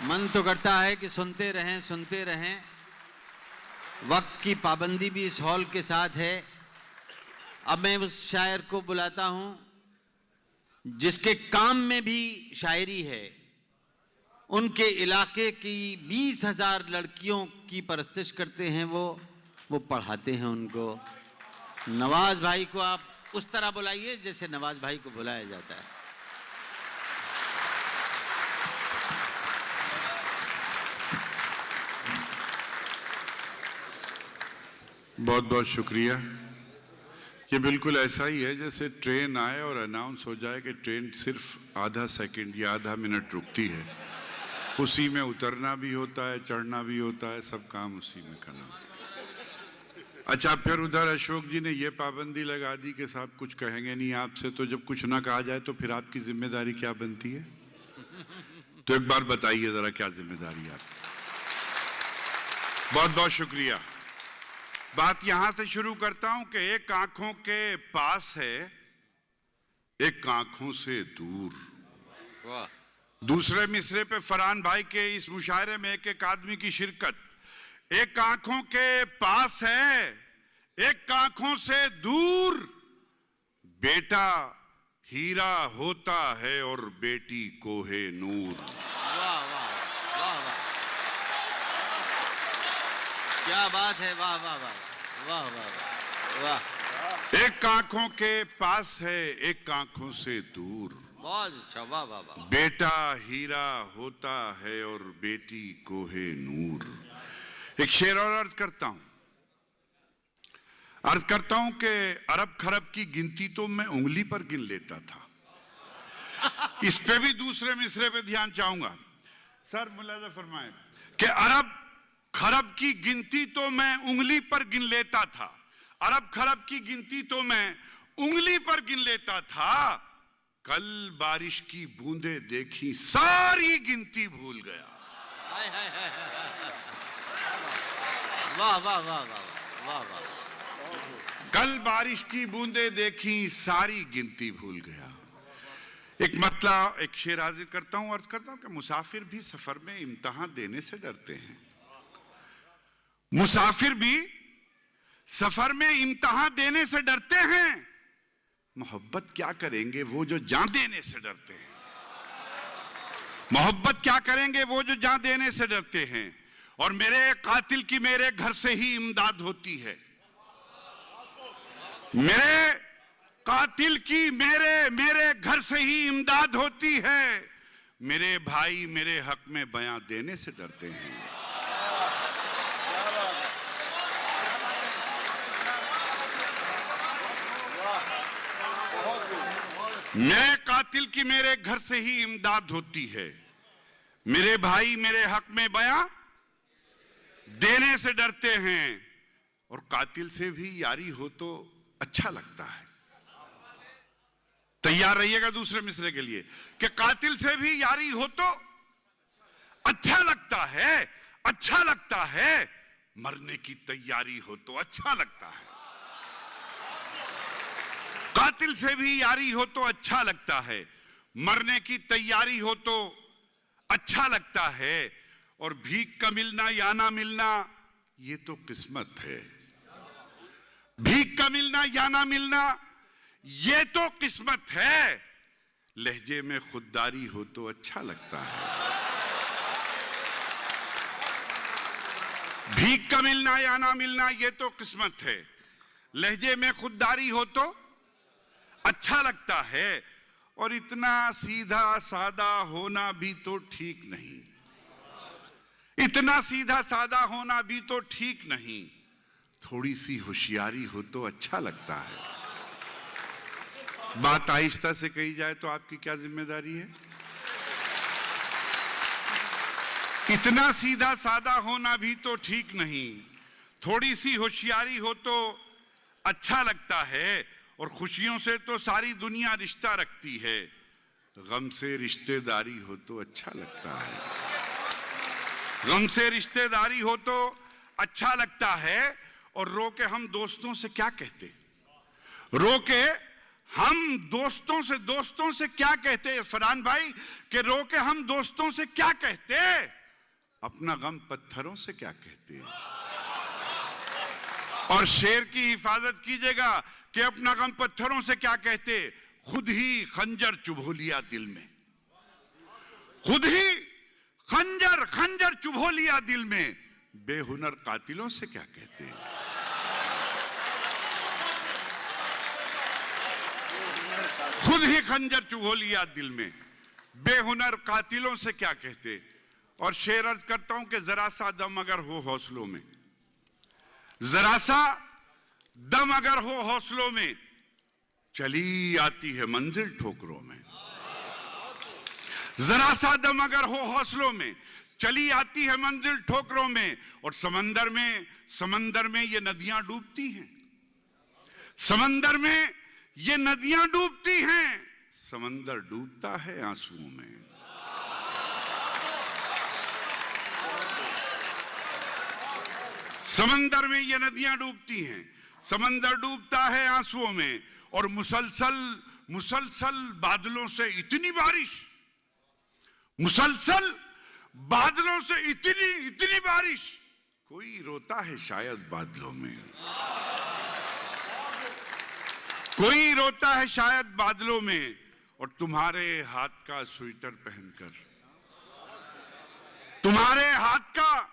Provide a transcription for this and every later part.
मन तो करता है कि सुनते रहें। वक्त की पाबंदी भी इस हॉल के साथ है। अब मैं उस शायर को बुलाता हूं जिसके काम में भी शायरी है। उनके इलाके की 20,000 लड़कियों की परस्तिश करते हैं वो पढ़ाते हैं उनको। नवाज भाई को आप उस तरह बुलाइए जैसे नवाज भाई को बुलाया जाता है। बहुत बहुत शुक्रिया। ये बिल्कुल ऐसा ही है जैसे ट्रेन आए और अनाउंस हो जाए कि ट्रेन सिर्फ आधा सेकंड या आधा मिनट रुकती है, उसी में उतरना भी होता है, चढ़ना भी होता है, सब काम उसी में करना होता है। अच्छा, फिर उधर अशोक जी ने ये पाबंदी लगा दी कि साहब कुछ कहेंगे नहीं आपसे, तो जब कुछ ना कहा जाए तो फिर आपकी जिम्मेदारी क्या बनती है? तो एक बार बताइए जरा क्या जिम्मेदारी है आपकी। बहुत बहुत शुक्रिया। बात यहां से शुरू करता हूं कि एक आंखों के पास है, एक आंखों से दूर। वाह। दूसरे मिसरे पे फरहान भाई के इस मुशायरे में एक आदमी की शिरकत। एक आंखों के पास है, एक आंखों से दूर, बेटा हीरा होता है और बेटी कोहे नूर। वाह वाह वाह वाह, क्या बात है। वाह वाह वाह वाह वाह वाह। एक आंखों के पास है, एक आंखों से दूर, बहुत अच्छा। वाह वाह वाह। बेटा हीरा होता है और बेटी कोहे नूर। एक शेर और अर्ज करता हूं कि अरब खरब की गिनती तो मैं उंगली पर गिन लेता था। इस पे भी दूसरे मिसरे पे ध्यान चाहूंगा। सर मुलाजा फरमाए कि अरब खरब की गिनती तो मैं उंगली पर गिन लेता था। अरब खरब की गिनती तो मैं उंगली पर गिन लेता था। कल बारिश की बूंदें देखी सारी गिनती भूल गया। वाह वाह वाह वाह वाह वाह। कल बारिश की बूंदें देखी सारी गिनती भूल गया। एक मतलब एक शेर हाजिर करता हूं, अर्ज करता हूं कि मुसाफिर भी सफर में इम्तिहान देने से डरते हैं। मुसाफिर भी सफर में इम्तिहान देने से डरते हैं। मोहब्बत क्या करेंगे वो जो जान देने से डरते हैं। मोहब्बत क्या करेंगे वो जो जान देने से डरते हैं। और मेरे कातिल की मेरे घर से ही इमदाद होती है। मेरे कातिल की मेरे घर से ही इमदाद होती है। मेरे भाई मेरे हक में बयां देने से डरते हैं। मेरे कातिल की मेरे घर से ही इमदाद होती है। मेरे भाई मेरे हक में बयां देने से डरते हैं। और कातिल से भी यारी हो तो अच्छा लगता है। तैयार रहिएगा दूसरे मिसरे के लिए कि कातिल से भी यारी हो तो अच्छा लगता है। अच्छा लगता है, मरने की तैयारी हो तो अच्छा लगता है। कातिल से भी यारी हो तो अच्छा लगता है, मरने की तैयारी हो तो अच्छा लगता है। और भीख का मिलना या ना मिलना ये तो किस्मत है। भीख का मिलना या ना मिलना ये तो किस्मत है। लहजे में खुददारी हो तो अच्छा लगता है। भीख का मिलना या ना मिलना ये तो किस्मत है। लहजे में खुददारी हो तो अच्छा लगता है। और इतना सीधा सादा होना भी तो ठीक नहीं। इतना सीधा सादा होना भी तो ठीक नहीं। थोड़ी सी होशियारी हो तो अच्छा लगता है। बात आहिस्ता से कही जाए तो आपकी क्या जिम्मेदारी है? इतना सीधा सादा होना भी तो ठीक नहीं। थोड़ी सी होशियारी हो तो अच्छा लगता है। और खुशियों से तो सारी दुनिया रिश्ता रखती है। गम से रिश्तेदारी हो तो अच्छा लगता है। गम से रिश्तेदारी हो तो अच्छा लगता है। और रो के हम दोस्तों से क्या कहते? रो के हम दोस्तों से क्या कहते, फरहान भाई के रो के हम दोस्तों से क्या कहते, अपना गम पत्थरों से क्या कहते। और शेर की हिफाजत कीजिएगा कि अपना गम पत्थरों से क्या कहते, खुद ही खंजर चुभो लिया दिल में, खुद ही खंजर चुभो लिया दिल में, बेहुनर कातिलों से क्या कहते। खुद ही खंजर चुभो लिया दिल में, बेहुनर कातिलों से क्या कहते। और शेर अर्ज करता हूं कि जरा सा दम अगर हो हौसलों में, जरा सा दम अगर हो हौसलों में, चली आती है मंजिल ठोकरों में। जरा सा दम अगर हो हौसलों में, चली आती है मंजिल ठोकरों में। और समंदर में ये नदियां डूबती हैं, समंदर में ये नदियां डूबती हैं, समंदर डूबता है आंसुओं में। समंदर में ये नदियां डूबती हैं, समंदर डूबता है आंसुओं में। और मुसलसल बादलों से इतनी बारिश, मुसलसल बादलों से इतनी बारिश, कोई रोता है शायद बादलों में, कोई रोता है शायद बादलों में। और तुम्हारे हाथ का स्वेटर पहनकर, तुम्हारे हाथ का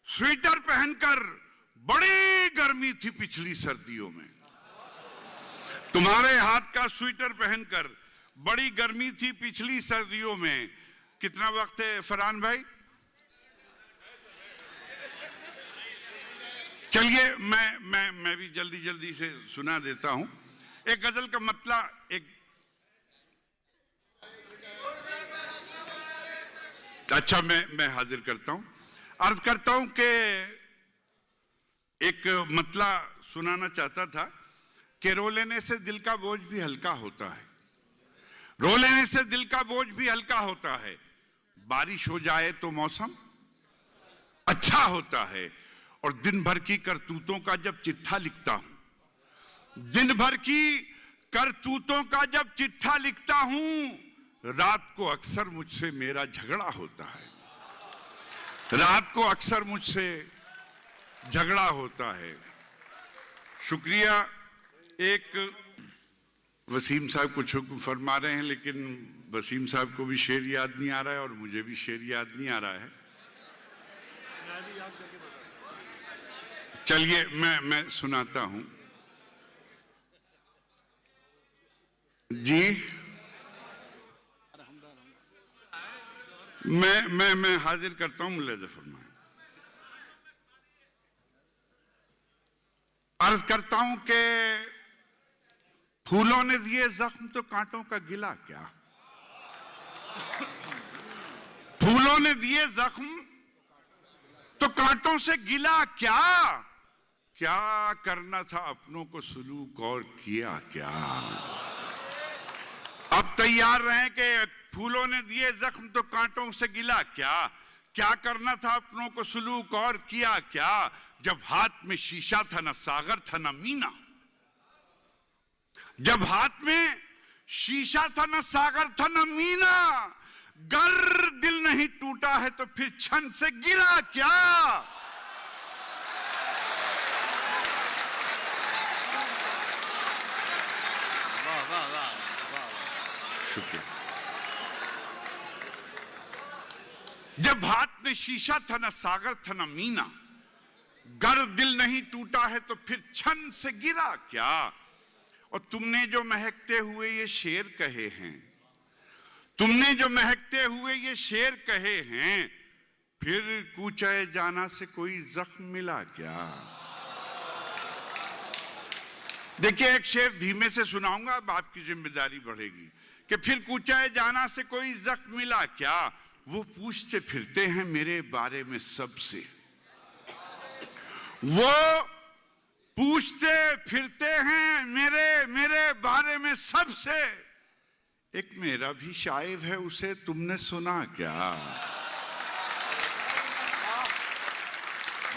स्वेटर पहनकर बड़ी गर्मी थी पिछली सर्दियों में, तुम्हारे हाथ का स्वेटर पहनकर बड़ी गर्मी थी पिछली सर्दियों में। कितना वक्त है फरहान भाई? चलिए मैं भी जल्दी से सुना देता हूं। एक गजल का मतलब अच्छा मैं हाजिर करता हूं, अर्ज करता हूं कि एक मतलब सुनाना चाहता था कि रो लेने से दिल का बोझ भी हल्का होता है, रो लेने से दिल का बोझ भी हल्का होता है। बारिश हो जाए तो मौसम अच्छा होता है। और दिन भर की करतूतों का जब चिट्ठा लिखता हूं, दिन भर की करतूतों का जब चिट्ठा लिखता हूं, रात को अक्सर मुझसे मेरा झगड़ा होता है, रात को अक्सर मुझसे झगड़ा होता है। शुक्रिया। एक वसीम साहब कुछ हुक्म फरमा रहे हैं, लेकिन वसीम साहब को भी शेर याद नहीं आ रहा है और मुझे भी शेर याद नहीं आ रहा है। चलिए मैं सुनाता हूं जी। मैं हाजिर करता हूं मुलाज़ा फरमाएं। अर्ज करता हूं कि फूलों ने दिए जख्म तो कांटों का गिला क्या, फूलों ने दिए जख्म तो कांटों से गिला क्या, क्या करना था अपनों को सुलूक और किया क्या। अब तैयार रहें कि फूलों ने दिए जख्म तो कांटों से गिला क्या, क्या करना था अपनों को सुलूक और किया क्या। जब हाथ में शीशा था ना सागर था ना मीना, जब हाथ में शीशा था ना सागर था ना मीना, गर दिल नहीं टूटा है तो फिर छन से गिरा क्या। वाह वाह वाह वाह। शुक्रिया। जब हाथ में शीशा था ना सागर था ना मीना, गर दिल नहीं टूटा है तो फिर छन से गिरा क्या। और तुमने जो महकते हुए ये शेर कहे हैं, तुमने जो महकते हुए ये शेर कहे हैं, फिर कूचाए जाना से कोई जख्म मिला क्या। देखिए एक शेर धीमे से सुनाऊंगा, अब आपकी जिम्मेदारी बढ़ेगी कि फिर कूचाए जाना से कोई जख्म मिला क्या। वो पूछते फिरते हैं मेरे बारे में सबसे, वो पूछते फिरते हैं मेरे बारे में सबसे। एक मेरा भी शायर है, उसे तुमने सुना क्या।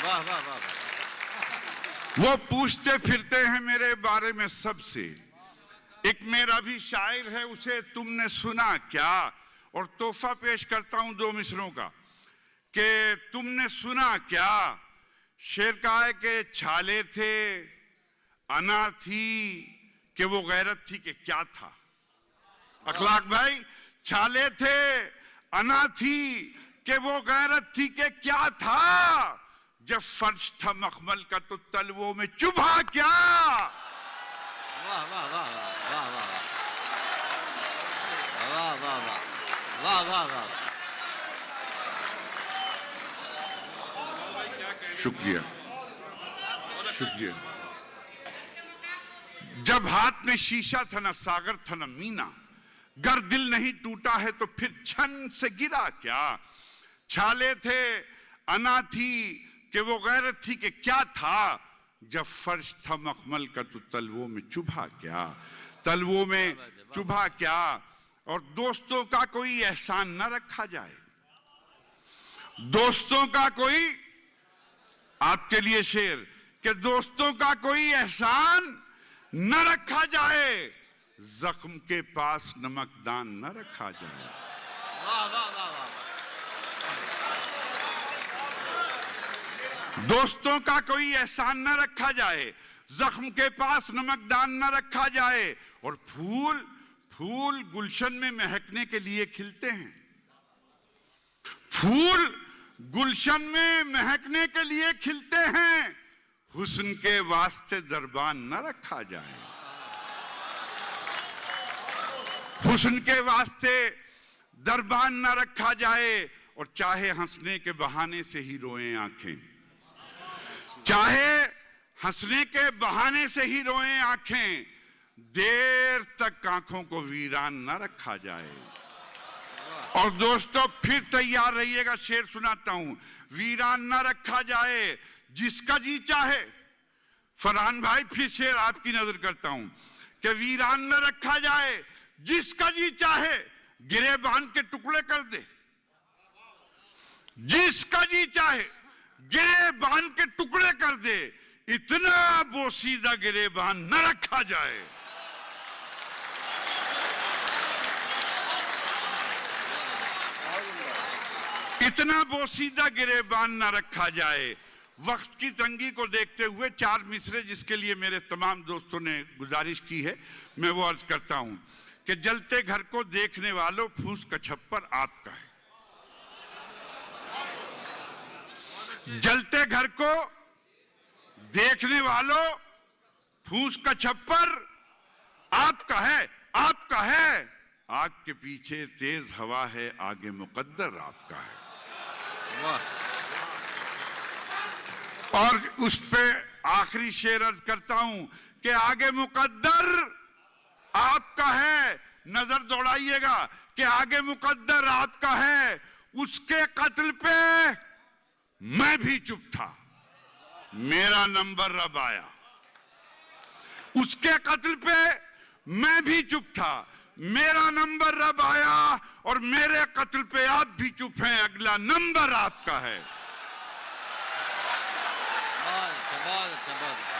वाह वाह वाह। वो पूछते फिरते हैं मेरे बारे में सबसे, एक मेरा भी शायर है, उसे तुमने सुना क्या। और तोहफा पेश करता हूं 2 मिसरों का कि तुमने सुना क्या। शेर का है कि छाले थे अना थी कि वो गैरत थी कि क्या था। अखलाक भाई, छाले थे अना थी कि वो गैरत थी कि क्या था। जब फर्श था मखमल का तो तलवों में चुभा क्या। वाह वाह वाह वाह वाह वाह वाह वाह वाह वाह। शुक्रिया शुक्रिया। जब हाथ में शीशा था ना सागर था ना मीना, गर दिल नहीं टूटा है तो फिर छन से गिरा क्या। छाले थे अना थी कि वो गैरत थी कि क्या था। जब फर्श था मखमल का तो तलवों में चुभा क्या। तलवों में चुभा क्या। और दोस्तों का कोई एहसान न रखा जाए। दोस्तों का कोई, आपके लिए शेर, कि दोस्तों का कोई एहसान न रखा जाए। जख्म के पास नमकदान न रखा जाए। वाह वाह वाह वाह। दोस्तों का कोई एहसान न रखा जाए, जख्म के पास नमकदान न रखा जाए। और फूल फूल गुलशन में महकने के लिए खिलते हैं। फूल गुलशन में महकने के लिए खिलते हैं। हुस्न के वास्ते दरबान न रखा जाए। हुस्न के वास्ते दरबान न रखा जाए। और चाहे हंसने के बहाने से ही रोएं आंखें, चाहे हंसने के बहाने से ही रोएं आंखें, देर तक आंखों को वीरान न रखा जाए। और दोस्तों फिर तैयार रहिएगा, शेर सुनाता हूं। वीरान न रखा जाए जिसका जी चाहे। फरहान भाई फिर शेर आपकी नजर करता हूं कि वीरान न रखा जाए जिसका जी चाहे, गिरे बांध के टुकड़े कर दे। जिसका जी चाहे गिरे बांध के टुकड़े कर दे। इतना बोसीदा गिरे बांध न रखा जाए। इतना बोसीदा गिरेबान न रखा जाए। वक्त की तंगी को देखते हुए 4 मिसरे जिसके लिए मेरे तमाम दोस्तों ने गुजारिश की है, मैं वो अर्ज करता हूं कि जलते घर को देखने वालों फूस का छप्पर आपका है। जलते घर को देखने वालों फूस का छप्पर आपका है, आपका है। आग के पीछे तेज हवा है, आगे मुकद्दर आपका है। और उस पे आखिरी शेर अर्ज करता हूं कि आगे मुकद्दर आपका है। नजर दौड़ाइएगा कि आगे मुकद्दर आपका है। उसके कत्ल पे मैं भी चुप था, मेरा नंबर अब आया। उसके कत्ल पे मैं भी चुप था, मेरा नंबर अब आया। और मेरे कत्ल पे आप भी चुप हैं, अगला नंबर आपका है। बहुत अच्छा, बहुत अच्छा, बहुत अच्छा।